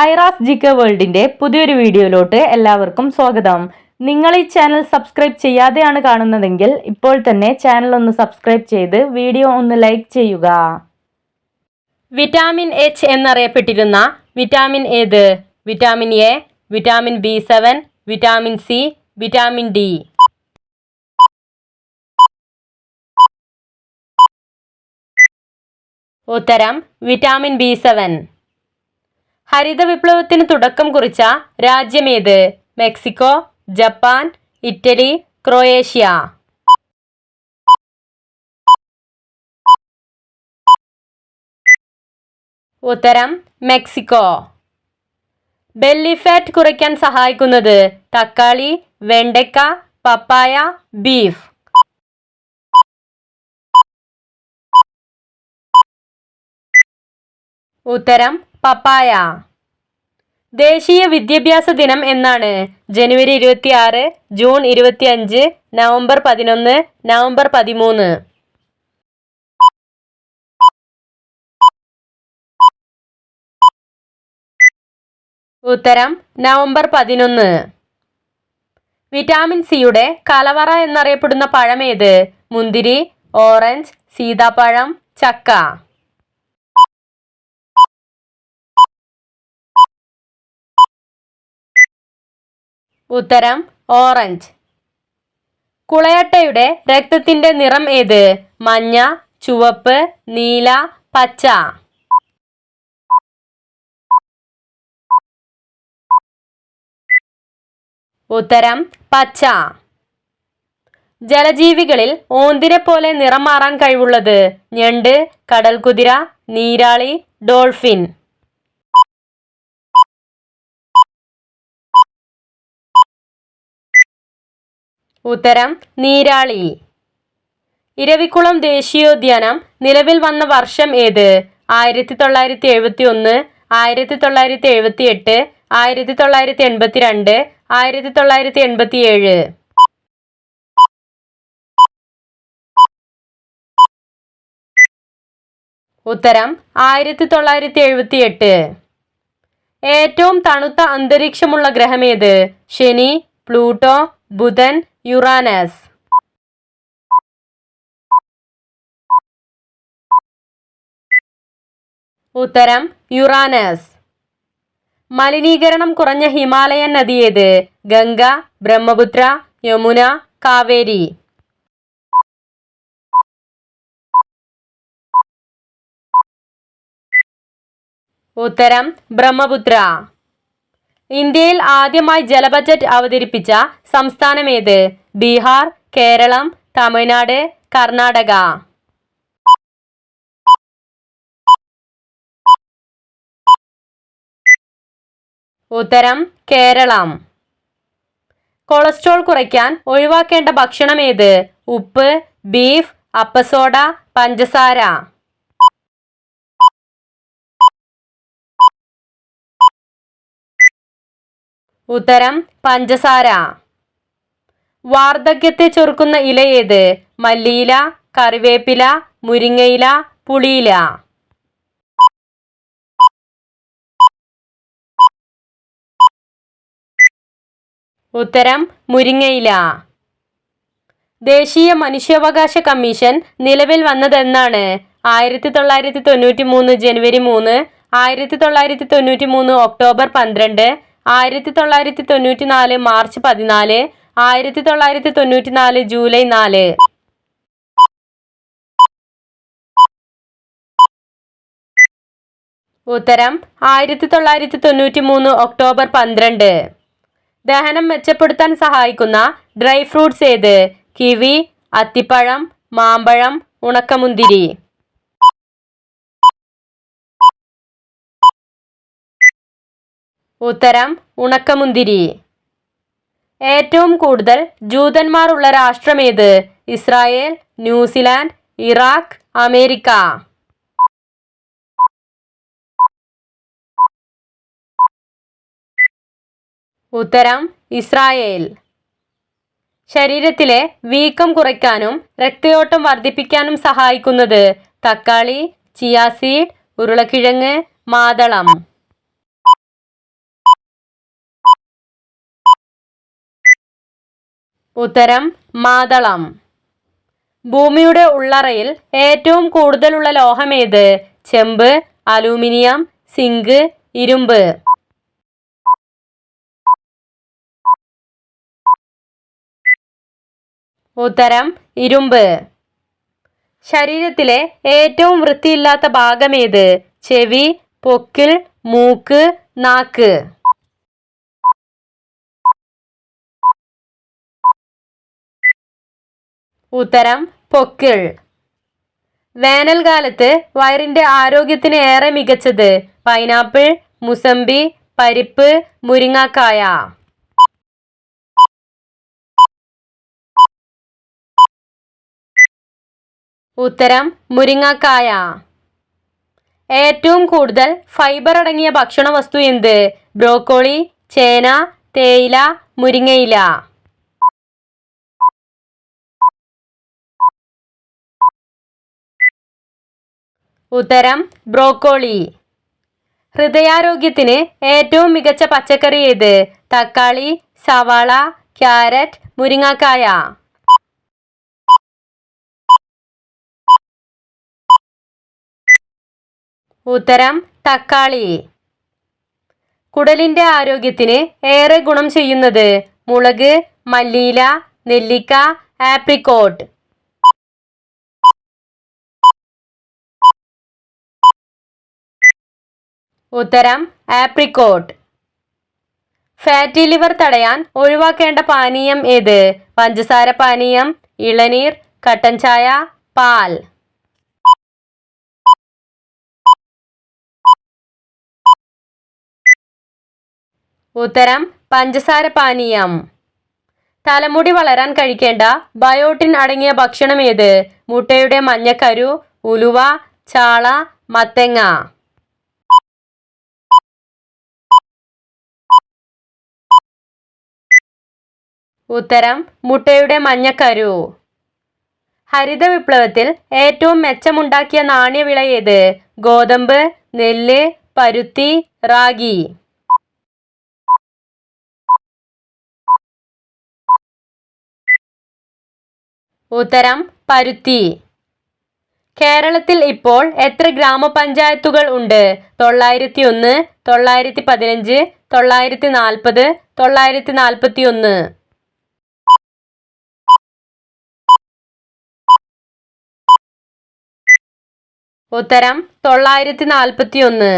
Aira's GK വേൾഡിന്റെ പുതിയൊരു വീഡിയോയിലോട്ട് എല്ലാവർക്കും സ്വാഗതം. നിങ്ങൾ ഈ ചാനൽ സബ്സ്ക്രൈബ് ചെയ്യാതെയാണ് കാണുന്നതെങ്കിൽ ഇപ്പോൾ തന്നെ ചാനൽ ഒന്ന് സബ്സ്ക്രൈബ് ചെയ്ത് വീഡിയോ ഒന്ന് ലൈക്ക് ചെയ്യുക. വിറ്റാമിൻ എച്ച് എന്നറിയപ്പെട്ടിരുന്ന വിറ്റാമിൻ ഏത്? Vitamin A, vitamin B7, vitamin C, vitamin D. ഉത്തരം വിറ്റാമിൻ B7. ഹരിത വിപ്ലവത്തിന് തുടക്കം കുറിച്ച രാജ്യമേത്? Mexico, Japan, Italy, Croatia. ഉത്തരം മെക്സിക്കോ. ബെല്ലി ഫാറ്റ് കുറയ്ക്കാൻ സഹായിക്കുന്നത് തക്കാളി, വെണ്ടയ്ക്ക, പപ്പായ, ബീഫ്. ഉത്തരം പപ്പായ. ദേശീയ വിദ്യാഭ്യാസ ദിനം എന്നാണ്? ജനുവരി 26, ജൂൺ 25, നവംബർ 11, നവംബർ 13. ഉത്തരം നവംബർ 11. വിറ്റാമിൻ സിയുടെ കലവറ എന്നറിയപ്പെടുന്ന പഴമേത്? മുന്തിരി, ഓറഞ്ച്, സീതാപ്പഴം, ചക്ക. ഉത്തരം ഓറഞ്ച്. കുളയട്ടയുടെ രക്തത്തിന്റെ നിറം ഏത്? മഞ്ഞ, ചുവപ്പ്, നീല, പച്ച. ഉത്തരം പച്ച. ജലജീവികളിൽ ഓന്തിനെ പോലെ നിറം മാറാൻ കഴിവുള്ളത്? ഞണ്ട്, കടൽക്കുതിര, നീരാളി, ഡോൾഫിൻ. ഉത്തരം നീരാളി. ഇരവികുളം ദേശീയോദ്യാനം നിലവിൽ വന്ന വർഷം ഏത്? 1971, 1978, 1982, 1987. ഉത്തരം 1978. ഏറ്റവും തണുത്ത അന്തരീക്ഷമുള്ള ഗ്രഹമേത്? ശനി, പ്ലൂട്ടോ, ബുധൻ, യുറാനസ്. ഉത്തരം യുറാനസ്. മലിനീകരണം കുറഞ്ഞ ഹിമാലയൻ നദി ഏത്? ഗംഗ, ബ്രഹ്മപുത്ര, യമുന, കാവേരി. ഉത്തരം ബ്രഹ്മപുത്ര. ഇന്ത്യയിൽ ആദ്യമായി ജല ബജറ്റ് അവതരിപ്പിച്ച സംസ്ഥാനമേത്? ബീഹാർ, കേരളം, തമിഴ്നാട്, കർണാടക. ഉത്തരം കേരളം. കൊളസ്ട്രോൾ കുറയ്ക്കാൻ ഒഴിവാക്കേണ്ട ഭക്ഷണം ഏത്? ഉപ്പ്, ബീഫ്, അപ്പസോഡ, പഞ്ചസാര. ഉത്തരം പഞ്ചസാര. വാർദ്ധക്യത്തെ ചെറുക്കുന്ന ഇല ഏത്? മല്ലിയില, കറിവേപ്പില, മുരിങ്ങയില, പുളിയില. ഉത്തരം മുരിങ്ങയില. ദേശീയ മനുഷ്യാവകാശ കമ്മീഷൻ നിലവിൽ വന്നതെന്നാണ്? 1993 ജനുവരി 3, 1993 ഒക്ടോബർ 12, 1994 മാർച്ച് 14, 1994 ജൂലൈ 4. ഉത്തരം 1993 ഒക്ടോബർ 12. ദഹനം മെച്ചപ്പെടുത്താൻ സഹായിക്കുന്ന ഡ്രൈ ഫ്രൂട്ട്സ് ഏത്? കിവി, അത്തിപ്പഴം, മാമ്പഴം, ഉണക്കമുന്തിരി. ഉത്തരം ഉണക്കമുന്തിരി. ഏറ്റവും കൂടുതൽ ജൂതന്മാർ ഉള്ള രാഷ്ട്രമേത്? Israel, New Zealand, Iraq, America. ഉത്തരം ഇസ്രായേൽ. ശരീരത്തിലെ വീക്കം കുറയ്ക്കാനും രക്തയോട്ടം വർദ്ധിപ്പിക്കാനും സഹായിക്കുന്നത്? തക്കാളി, ചിയ സീഡ്, ഉരുളക്കിഴങ്ങ്, മാതളം. ഉത്തരം മാതളം. ഭൂമിയുടെ ഉള്ളറയിൽ ഏറ്റവും കൂടുതലുള്ള ലോഹമേത്? ചെമ്പ്, അലൂമിനിയം, സിങ്ക്, ഇരുമ്പ്. ഉത്തരം ഇരുമ്പ്. ശരീരത്തിലെ ഏറ്റവും വൃത്തിയില്ലാത്ത ഭാഗമേത്? ചെവി, പൊക്കിൾ, മൂക്ക്, നാക്ക്. ഉത്തരം പൊക്കിൾ. വേനൽക്കാലത്ത് വയറിന്റെ ആരോഗ്യത്തിന് ഏറെ മികച്ചത്? പൈനാപ്പിൾ, മുസമ്പി, പരിപ്പ്, മുരിങ്ങാക്കായ. ഉത്തരം മുരിങ്ങാക്കായ. ഏറ്റവും കൂടുതൽ ഫൈബർ അടങ്ങിയ ഭക്ഷണ വസ്തു എന്ത്? ബ്രോക്കോളി, ചേന, തേയില, മുരിങ്ങയില. ഉത്തരം ബ്രോക്കോളി. ഹൃദയാരോഗ്യത്തിന് ഏറ്റവും മികച്ച പച്ചക്കറി ഏത്? തക്കാളി, സവാള, ക്യാരറ്റ്, മുരിങ്ങാക്കായ. ഉത്തരം തക്കാളി. കുടലിന്റെ ആരോഗ്യത്തിന് ഏറെ ഗുണം ചെയ്യുന്നത്? മുളക്, മല്ലിയില, നെല്ലിക്ക, ആപ്രിക്കോട്ട്. ഉത്തരം ആപ്രിക്കോട്ട്. ഫാറ്റി ലിവർ തടയാൻ ഒഴിവാക്കേണ്ട പാനീയം ഏത്? പഞ്ചസാര പാനീയം, ഇളനീർ, കട്ടൻ ചായ, പാൽ. ഉത്തരം പഞ്ചസാര പാനീയം. തലമുടി വളരാൻ കഴിക്കേണ്ട ബയോട്ടിൻ അടങ്ങിയ ഭക്ഷണം ഏത്? മുട്ടയുടെ മഞ്ഞക്കരു, ഉലുവ, ചാള, മത്തങ്ങ. ഉത്തരം മുട്ടയുടെ മഞ്ഞക്കരു. ഹരിത വിപ്ലവത്തിൽ ഏറ്റവും മെച്ചമുണ്ടാക്കിയ നാണ്യവിള ഏത്? ഗോതമ്പ്, നെല്ല്, പരുത്തി, റാഗി. ഉത്തരം പരുത്തി. കേരളത്തിൽ ഇപ്പോൾ എത്ര ഗ്രാമപഞ്ചായത്തുകൾ ഉണ്ട്? 901, 915, 940, 941. ഉത്തരം 941.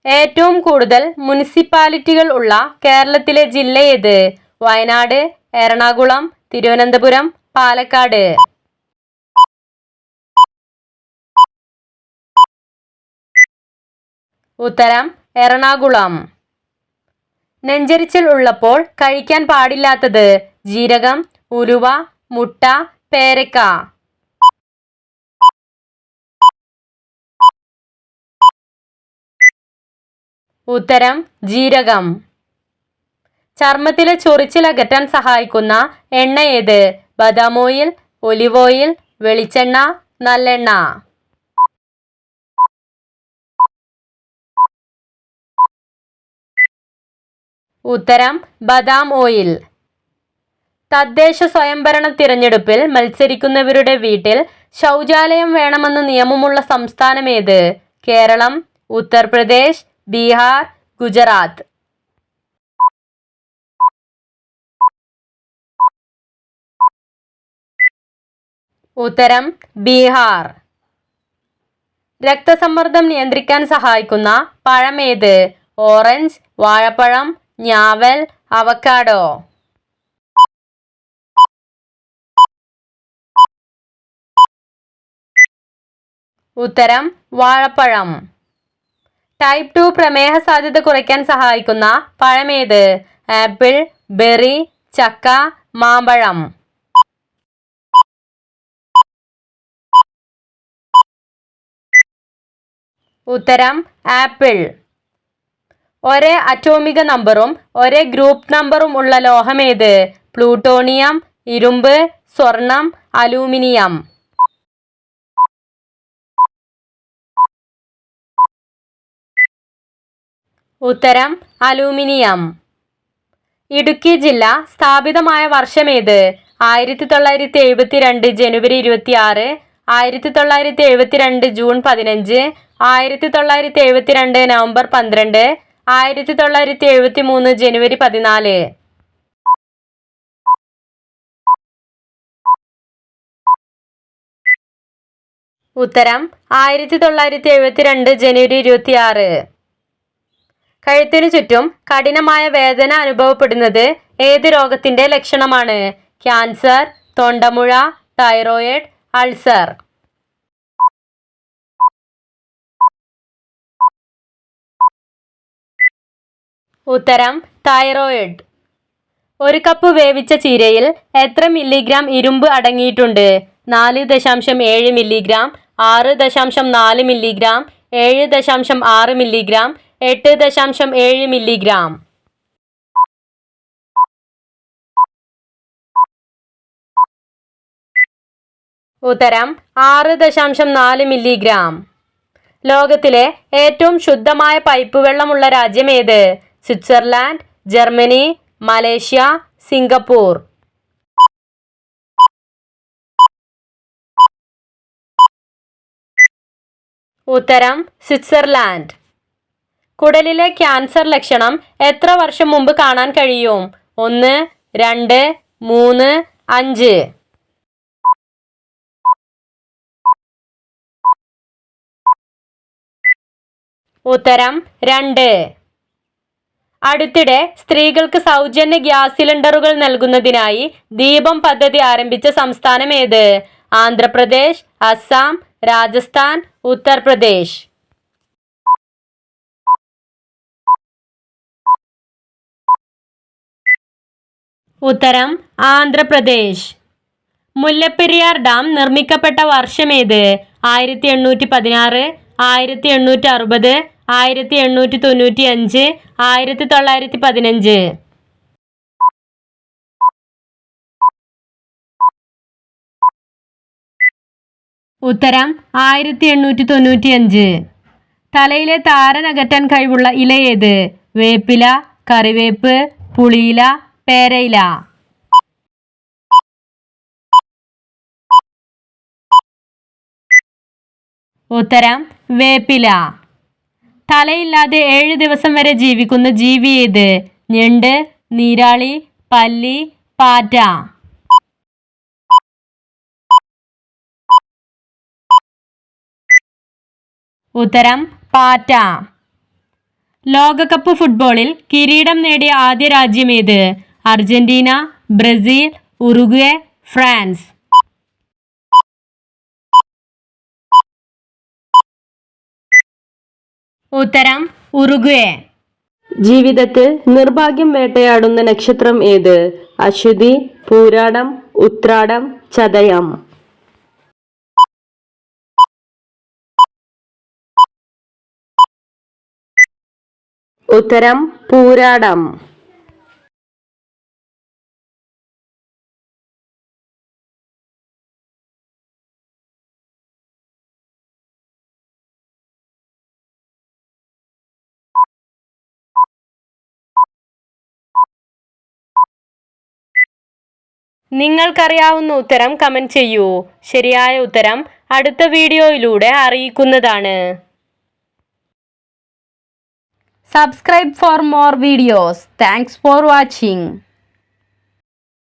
ഏറ്റവും കൂടുതൽ മുനിസിപ്പാലിറ്റികൾ ഉള്ള കേരളത്തിലെ ജില്ല ഏത്? വയനാട്, എറണാകുളം, തിരുവനന്തപുരം, പാലക്കാട്. ഉത്തരം എറണാകുളം. നെഞ്ചരിച്ചിൽ ഉള്ളപ്പോൾ കഴിക്കാൻ പാടില്ലാത്തത്? ജീരകം, ഉലുവ, മുട്ട, പേരക്ക. ഉത്തരം ജീരകം. ചർമ്മത്തിലെ ചൊറിച്ചിൽ അകറ്റാൻ സഹായിക്കുന്ന എണ്ണ ഏത്? ബദാം ഓയിൽ, ഒലിവ് ഓയിൽ, വെളിച്ചെണ്ണ, നല്ലെണ്ണ. ഉത്തരം ബദാം ഓയിൽ. തദ്ദേശ സ്വയംഭരണ തിരഞ്ഞെടുപ്പിൽ മത്സരിക്കുന്നവരുടെ വീട്ടിൽ ശൗചാലയം വേണമെന്ന് നിയമമുള്ള സംസ്ഥാനം ഏത്? കേരളം, ഉത്തർപ്രദേശ്, ബീഹാർ, ഗുജറാത്ത്. ഉത്തരം ബീഹാർ. രക്തസമ്മർദ്ദം നിയന്ത്രിക്കാൻ സഹായിക്കുന്ന പഴം ഏത്? ഓറഞ്ച്, വാഴപ്പഴം, ഞാവൽ, അവക്കാഡോ. ഉത്തരം വാഴപ്പഴം. ടൈപ്പ് 2 പ്രമേഹ സാധ്യത കുറയ്ക്കാൻ സഹായിക്കുന്ന പഴമേത്? ആപ്പിൾ, ബെറി, ചക്ക, മാമ്പഴം. ഉത്തരം ആപ്പിൾ. ഒരേ അറ്റോമിക നമ്പറും ഒരേ ഗ്രൂപ്പ് നമ്പറും ഉള്ള ലോഹമേത്? പ്ലൂട്ടോണിയം, ഇരുമ്പ്, സ്വർണം, അലൂമിനിയം. ഉത്തരം അലൂമിനിയം. ഇടുക്കി ജില്ല സ്ഥാപിതമായ വർഷമേത്? 1972 ജനുവരി 26, 1972 ജൂൺ 15, 1972 നവംബർ 12, 1973 ജനുവരി 14. ഉത്തരം 1972 ജനുവരി 26. കഴുത്തിനു ചുറ്റും കഠിനമായ വേദന അനുഭവപ്പെടുന്നത് ഏത് രോഗത്തിന്റെ ലക്ഷണമാണ്? ക്യാൻസർ, തൊണ്ടമുഴ, തൈറോയിഡ്, അൾസർ. ഉത്തരം തൈറോയിഡ്. ഒരു കപ്പ് വേവിച്ച ചീരയിൽ എത്ര മില്ലിഗ്രാം ഇരുമ്പ് അടങ്ങിയിട്ടുണ്ട്? 4.7 മില്ലിഗ്രാം, 6.4 മില്ലിഗ്രാം, 7.6 മില്ലിഗ്രാം, 8.7 മില്ലിഗ്രാം. ഉത്തരം 6.4 മില്ലിഗ്രാം. ലോകത്തിലെ ഏറ്റവും ശുദ്ധമായ പൈപ്പ് വെള്ളമുള്ള രാജ്യം ഏത്? Switzerland, Germany, Malaysia, Singapore. ഉത്തരം സ്വിറ്റ്സർലാൻഡ്. കുടലിലെ ക്യാൻസർ ലക്ഷണം എത്ര വർഷം മുമ്പ് കാണാൻ കഴിയും? 1, 2, 3, 5. ഉത്തരം 2. അടുത്തിടെ സ്ത്രീകൾക്ക് സൗജന്യ ഗ്യാസ് സിലിണ്ടറുകൾ നൽകുന്നതിനായി ദീപം പദ്ധതി ആരംഭിച്ച സംസ്ഥാനം ഏത്? ആന്ധ്രാപ്രദേശ്, അസം, രാജസ്ഥാൻ, ഉത്തർപ്രദേശ്. ഉത്തരം ആന്ധ്രാപ്രദേശ്. മുല്ലപ്പെരിയാർ ഡാം നിർമ്മിക്കപ്പെട്ട വർഷമേത്? 1816, 1860, 1895, 1915. ഉത്തരം 1895. തലയിലെ താരനകറ്റാൻ കഴിവുള്ള ഇല ഏത്? വേപ്പില, കറിവേപ്പ്, പുളിയില, പേരയില. ഉത്തരം വേപ്പില. തലയില്ലാതെ 7 ദിവസം വരെ ജീവിക്കുന്ന ജീവി ഏത്? ഞണ്ട്, നീരാളി, പല്ലി, പാറ്റ. ഉത്തരം പാറ്റ. ലോകകപ്പ് ഫുട്ബോളിൽ കിരീടം നേടിയ ആദ്യ രാജ്യം ഏത്? Argentina, Brazil, Uruguay, France. ഉത്തരം ഉറുഗ്വേ. ജീവിതത്തിൽ നിർഭാഗ്യം വേട്ടയാടുന്ന നക്ഷത്രം ഏത്? അശ്വതി, പൂരാടം, ഉത്രാടം, ചതയം. ഉത്തരം പൂരാടം. നിങ്ങൾക്കറിയാവുന്ന ഉത്തരം കമന്റ് ചെയ്യൂ. ശരിയായ ഉത്തരം അടുത്ത വീഡിയോയിലൂടെ അറിയിക്കുന്നതാണ്. Subscribe for more videos. Thanks for watching.